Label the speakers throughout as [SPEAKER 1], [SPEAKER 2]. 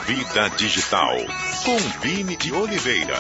[SPEAKER 1] Vida Digital, com Vini de Oliveira.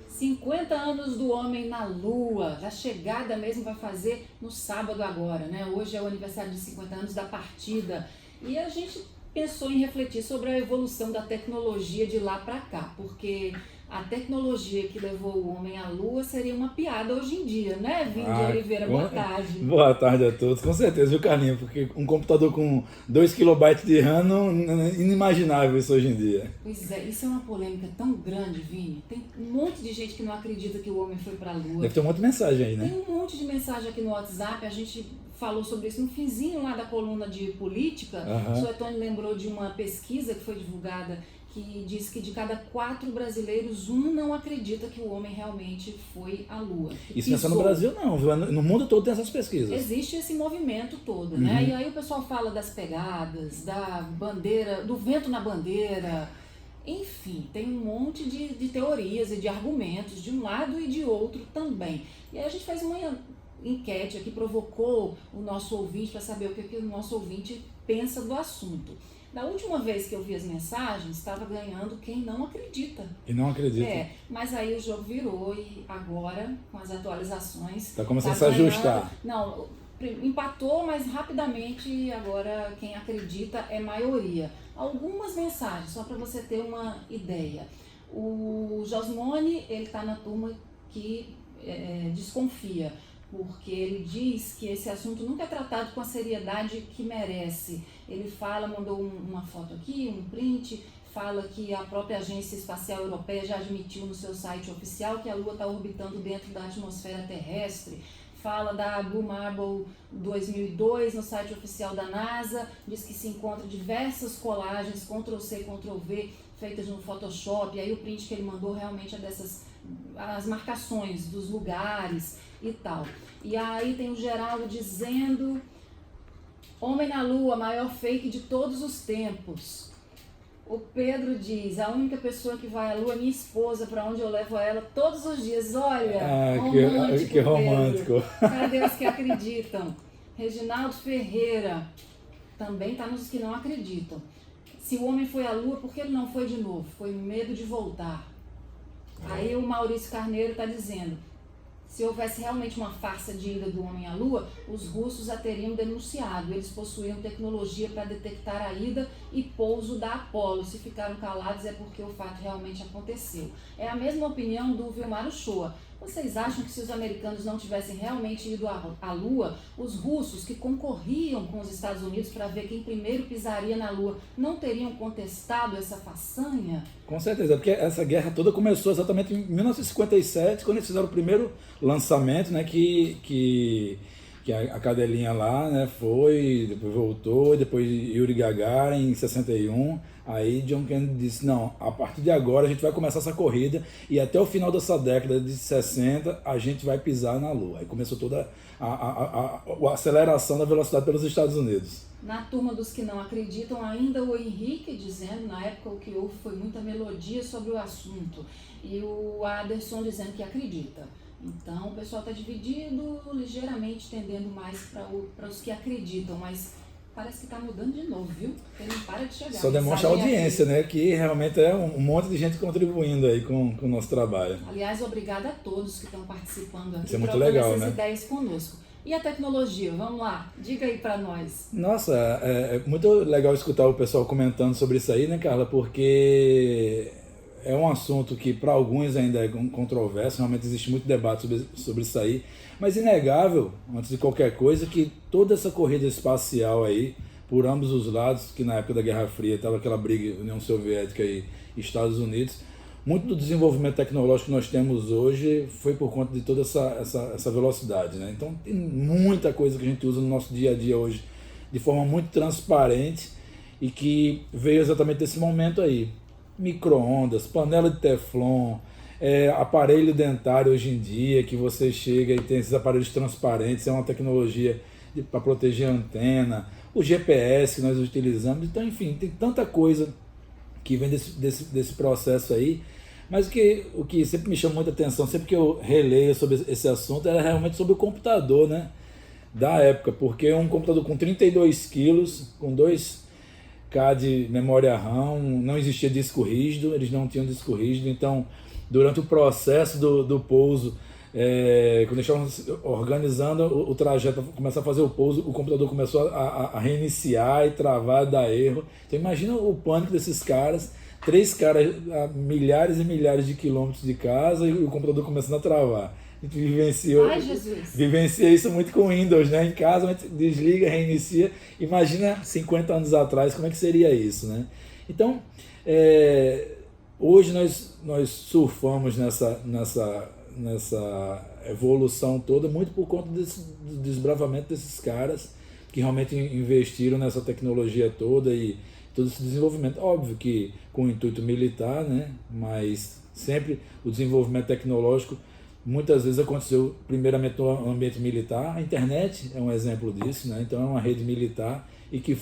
[SPEAKER 2] 50 anos do homem na Lua, a chegada mesmo vai fazer no sábado agora, né? Hoje é o aniversário de 50 anos da partida e a gente pensou em refletir sobre a evolução da tecnologia de lá para cá, porque a tecnologia que levou o homem à Lua seria uma piada hoje em dia, né, Vini de Oliveira? Boa tarde.
[SPEAKER 3] Boa tarde a todos, com certeza, viu, Carlinhos? Porque um computador com 2 KB de RAM não é inimaginável isso hoje em dia.
[SPEAKER 2] Pois é, isso é uma polêmica tão grande, Vini. Tem um monte de gente que não acredita que o homem foi para a Lua.
[SPEAKER 3] Deve ter um monte de mensagem aí, né?
[SPEAKER 2] Tem um monte de mensagem aqui no WhatsApp, a gente falou sobre isso no finzinho lá da coluna de política. O Suetônio lembrou de uma pesquisa que foi divulgada que diz que de cada 4 brasileiros, um não acredita que o homem realmente foi à Lua.
[SPEAKER 3] Isso não é só no Brasil não, viu? No mundo todo tem essas pesquisas.
[SPEAKER 2] Existe esse movimento todo, né? E aí o pessoal fala das pegadas, da bandeira, do vento na bandeira. Enfim, tem um monte de teorias e de argumentos de um lado e de outro também. E aí a gente fez uma enquete aqui, provocou o nosso ouvinte para saber o que o nosso ouvinte pensa do assunto. Da última vez que eu vi as mensagens, estava ganhando quem não acredita.
[SPEAKER 3] E não acredita.
[SPEAKER 2] Mas aí o jogo virou e agora, com as atualizações...
[SPEAKER 3] Está começando a se ajustar.
[SPEAKER 2] Não, empatou, mas rapidamente agora quem acredita é maioria. Algumas mensagens, só para você ter uma ideia. O Josmone, ele está na turma que desconfia, porque ele diz que esse assunto nunca é tratado com a seriedade que merece. Ele fala, mandou uma foto aqui, um print, fala que a própria Agência Espacial Europeia já admitiu no seu site oficial que a Lua está orbitando dentro da atmosfera terrestre. Fala da Blue Marble 2002 no site oficial da NASA, diz que se encontra diversas colagens, Ctrl+C, Ctrl+V, feitas no Photoshop, e aí o print que ele mandou realmente é dessas, as marcações dos lugares e tal. E aí tem o Geraldo dizendo: homem na Lua, maior fake de todos os tempos. O Pedro diz: a única pessoa que vai à Lua é minha esposa, para onde eu levo ela todos os dias. Olha, romântico,
[SPEAKER 3] que romântico.
[SPEAKER 2] Pedro. Cadê os que acreditam? Reginaldo Ferreira também está nos que não acreditam. Se o homem foi à Lua, por que ele não foi de novo? Foi medo de voltar. Aí o Maurício Carneiro está dizendo: se houvesse realmente uma farsa de ida do homem à Lua, os russos a teriam denunciado. Eles possuíam tecnologia para detectar a ida e pouso da Apollo. Se ficaram calados é porque o fato realmente aconteceu. É a mesma opinião do Vilmar Uchoa. Vocês acham que se os americanos não tivessem realmente ido à Lua, os russos que concorriam com os Estados Unidos para ver quem primeiro pisaria na Lua, não teriam contestado essa façanha?
[SPEAKER 3] Com certeza, porque essa guerra toda começou exatamente em 1957, quando eles fizeram o primeiro lançamento, né, que a cadelinha lá, né, foi, depois voltou, depois Yuri Gagarin em 61, aí John Kennedy disse: não, a partir de agora a gente vai começar essa corrida e até o final dessa década de 60 a gente vai pisar na Lua. Aí começou toda a aceleração da velocidade pelos Estados Unidos.
[SPEAKER 2] Na turma dos que não acreditam, ainda o Henrique dizendo, na época o que houve foi muita melodia sobre o assunto, e o Aderson dizendo que acredita. Então o pessoal está dividido, ligeiramente tendendo mais para os que acreditam, mas parece que está mudando de novo, viu? Ele não para de chegar.
[SPEAKER 3] Só demonstra a audiência, né? Que realmente é um monte de gente contribuindo aí com o nosso trabalho.
[SPEAKER 2] Aliás, obrigada a todos que estão participando aqui,
[SPEAKER 3] isso é muito legal,
[SPEAKER 2] essas
[SPEAKER 3] né?
[SPEAKER 2] ideias conosco. E a tecnologia? Vamos lá, diga aí para nós.
[SPEAKER 3] Nossa, é muito legal escutar o pessoal comentando sobre isso aí, né, Carla? Porque é um assunto que para alguns ainda é controverso, realmente existe muito debate sobre isso aí, mas inegável, antes de qualquer coisa, que toda essa corrida espacial aí, por ambos os lados, que na época da Guerra Fria estava aquela briga União Soviética e Estados Unidos, muito do desenvolvimento tecnológico que nós temos hoje foi por conta de toda essa velocidade, né? Então tem muita coisa que a gente usa no nosso dia a dia hoje de forma muito transparente e que veio exatamente desse momento aí. Micro-ondas, panela de teflon, aparelho dentário hoje em dia, que você chega e tem esses aparelhos transparentes, é uma tecnologia para proteger a antena, o GPS que nós utilizamos. Então, enfim, tem tanta coisa que vem desse processo aí, mas o que sempre me chama muita atenção, sempre que eu releio sobre esse assunto, era realmente sobre o computador, né, da época, porque um computador com 32 quilos, com dois 4K de memória RAM, não existia disco rígido, eles não tinham disco rígido, então durante o processo do pouso, quando eles estavam organizando o trajeto para começar a fazer o pouso, o computador começou a reiniciar e travar, dar erro. Então imagina o pânico desses caras, 3 caras a milhares e milhares de quilômetros de casa e o computador começando a travar. A gente vivencia isso muito com Windows, né? Em casa a gente desliga, reinicia. Imagina 50 anos atrás como é que seria isso, né? Então, hoje nós surfamos nessa evolução toda muito por conta do desbravamento desses caras que realmente investiram nessa tecnologia toda e todo esse desenvolvimento. Óbvio que com o intuito militar, né? Mas sempre o desenvolvimento tecnológico muitas vezes aconteceu primeiramente no ambiente militar. A internet é um exemplo disso, né? Então é uma rede militar e que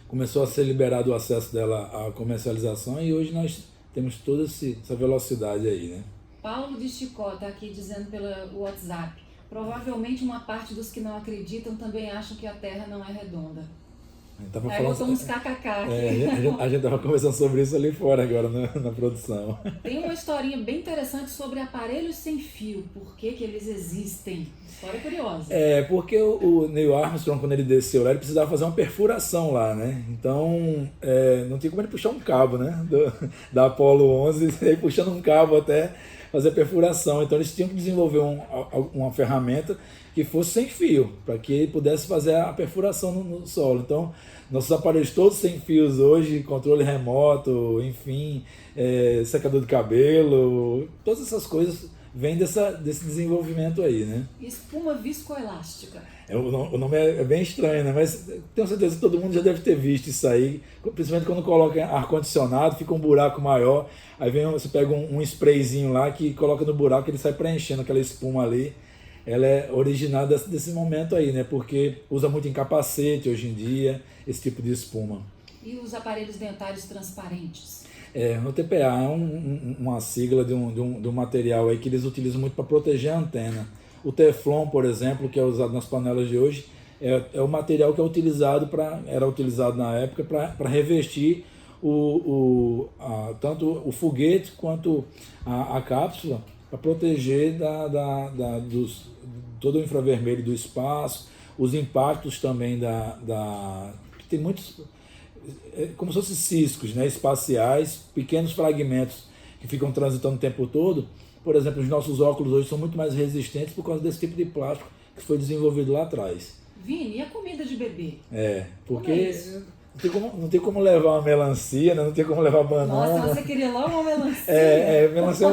[SPEAKER 3] começou a ser liberado o acesso dela à comercialização e hoje nós temos toda essa velocidade aí, né?
[SPEAKER 2] Paulo de Chicó está aqui dizendo pelo WhatsApp, provavelmente uma parte dos que não acreditam também acham que a Terra não é redonda. Aí botou uns kkk aqui.
[SPEAKER 3] A gente estava conversando sobre isso ali fora agora na produção.
[SPEAKER 2] Tem uma historinha bem interessante sobre aparelhos sem fio. Por que eles existem? História curiosa.
[SPEAKER 3] Porque o Neil Armstrong, quando ele desceu lá, ele precisava fazer uma perfuração lá, né? Então, não tinha como ele puxar um cabo, né? Da Apollo 11, e puxando um cabo até fazer a perfuração. Então, eles tinham que desenvolver uma ferramenta que fosse sem fio, para que ele pudesse fazer a perfuração no solo. Então, nossos aparelhos todos sem fios hoje, controle remoto, enfim, secador de cabelo, todas essas coisas vêm desse desenvolvimento aí, né?
[SPEAKER 2] Espuma viscoelástica.
[SPEAKER 3] O nome é bem estranho, né? Mas tenho certeza que todo mundo já deve ter visto isso aí, principalmente quando coloca ar-condicionado, fica um buraco maior, aí você pega um sprayzinho lá que coloca no buraco, ele sai preenchendo aquela espuma ali. Ela é originada desse momento aí, né? Porque usa muito em capacete hoje em dia, esse tipo de espuma.
[SPEAKER 2] E os aparelhos dentários transparentes?
[SPEAKER 3] O TPA é uma sigla de um material aí que eles utilizam muito para proteger a antena. O Teflon, por exemplo, que é usado nas panelas de hoje, é o material que era utilizado na época para revestir tanto o foguete quanto a cápsula, para proteger todo o infravermelho do espaço, os impactos também tem muitos, como se fossem ciscos, né, espaciais, pequenos fragmentos que ficam transitando o tempo todo. Por exemplo, os nossos óculos hoje são muito mais resistentes por causa desse tipo de plástico que foi desenvolvido lá atrás.
[SPEAKER 2] Vini, e a comida de bebê?
[SPEAKER 3] Porque não tem como levar uma melancia, né? Não tem como levar banana.
[SPEAKER 2] Nossa, você queria logo uma melancia?
[SPEAKER 3] Melancia é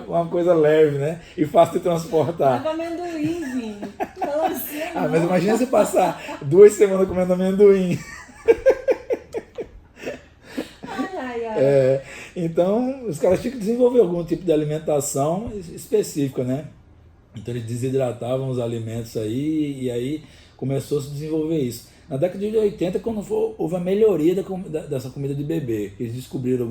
[SPEAKER 3] uma coisa leve, né? E fácil de transportar.
[SPEAKER 2] Leva amendoim, Vini. Melancia não.
[SPEAKER 3] Mas imagina você passar 2 semanas comendo amendoim.
[SPEAKER 2] Ai.
[SPEAKER 3] Então, os caras tinham que desenvolver algum tipo de alimentação específica, né? Então eles desidratavam os alimentos aí e aí começou a se desenvolver isso. Na década de 80, quando houve a melhoria dessa comida de bebê, eles descobriram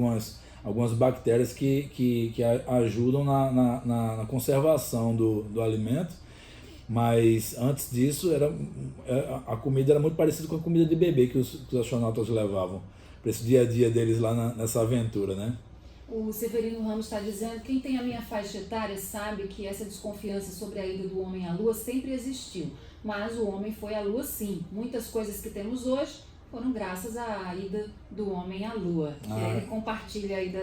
[SPEAKER 3] algumas bactérias que ajudam na conservação do alimento, mas antes disso a comida era muito parecida com a comida de bebê que os astronautas levavam para esse dia a dia deles lá nessa aventura, né?
[SPEAKER 2] O Severino Ramos está dizendo, quem tem a minha faixa etária sabe que essa desconfiança sobre a ida do homem à Lua sempre existiu, mas o homem foi à Lua sim. Muitas coisas que temos hoje foram graças à ida do homem à Lua. Ele compartilha aí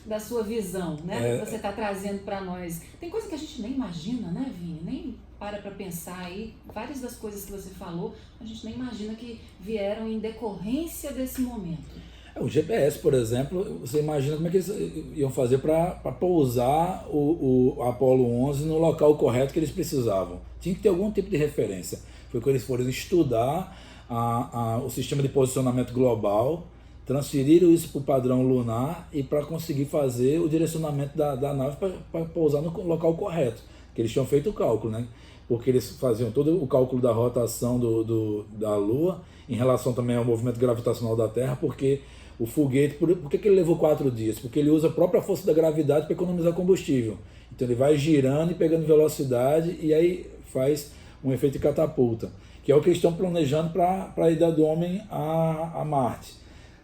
[SPEAKER 2] da sua visão, né? Que você está trazendo para nós. Tem coisa que a gente nem imagina, né, Vini? Nem para pensar aí. Várias das coisas que você falou, a gente nem imagina que vieram em decorrência desse momento.
[SPEAKER 3] O GPS, por exemplo, você imagina como é que eles iam fazer para pousar o Apollo 11 no local correto que eles precisavam. Tinha que ter algum tipo de referência. Foi quando eles foram estudar o sistema de posicionamento global, transferiram isso para o padrão lunar e para conseguir fazer o direcionamento da nave para pousar no local correto, que eles tinham feito o cálculo, né? Porque eles faziam todo o cálculo da rotação da Lua em relação também ao movimento gravitacional da Terra, porque o foguete, por que ele levou 4 dias? Porque ele usa a própria força da gravidade para economizar combustível. Então ele vai girando e pegando velocidade e aí faz um efeito de catapulta. que é o que eles estão planejando para a ida do homem a Marte.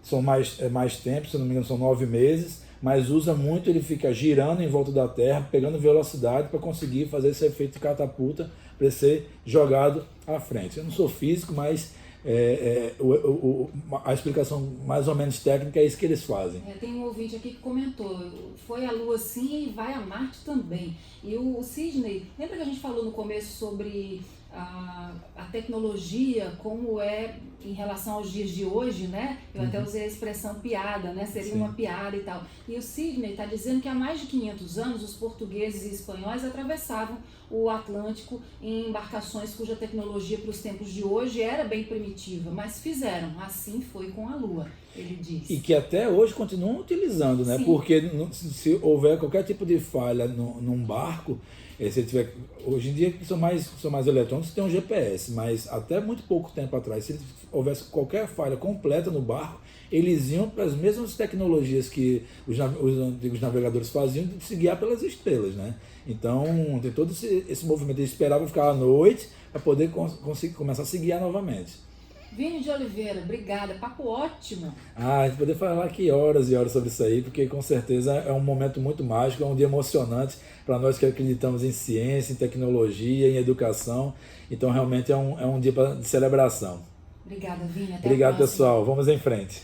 [SPEAKER 3] São mais tempo, se não me engano, são 9 meses, mas usa muito, ele fica girando em volta da Terra, pegando velocidade para conseguir fazer esse efeito de catapulta para ele ser jogado à frente. Eu não sou físico, mas a explicação mais ou menos técnica é isso que eles fazem.
[SPEAKER 2] Tem um ouvinte aqui que comentou, foi à Lua sim e vai a Marte também. E o Sidney, lembra que a gente falou no começo sobre a tecnologia, como é em relação aos dias de hoje, né? Eu até usei a expressão piada, né? Seria uma piada e tal. E o Sidney está dizendo que há mais de 500 anos os portugueses e espanhóis atravessavam o Atlântico em embarcações cuja tecnologia para os tempos de hoje era bem primitiva, mas fizeram. Assim foi com a Lua, ele diz.
[SPEAKER 3] E que até hoje continuam utilizando, né?
[SPEAKER 2] Sim.
[SPEAKER 3] Porque se houver qualquer tipo de falha num barco, se ele tiver, hoje em dia são mais eletrônicos, tem um GPS, mas até muito pouco tempo atrás, se houvesse qualquer falha completa no barco, eles iam para as mesmas tecnologias que os antigos navegadores faziam, de se guiar pelas estrelas, né? Então tem todo esse movimento, eles esperavam ficar à noite para poder conseguir começar a se guiar novamente.
[SPEAKER 2] Vini de Oliveira, obrigada, papo ótimo.
[SPEAKER 3] A gente poder falar aqui horas e horas sobre isso aí, porque com certeza é um momento muito mágico, é um dia emocionante para nós que acreditamos em ciência, em tecnologia, em educação. Então realmente é um dia de celebração.
[SPEAKER 2] Obrigada, Vini. Até
[SPEAKER 3] Obrigado,
[SPEAKER 2] a próxima.
[SPEAKER 3] pessoal. Vamos em frente.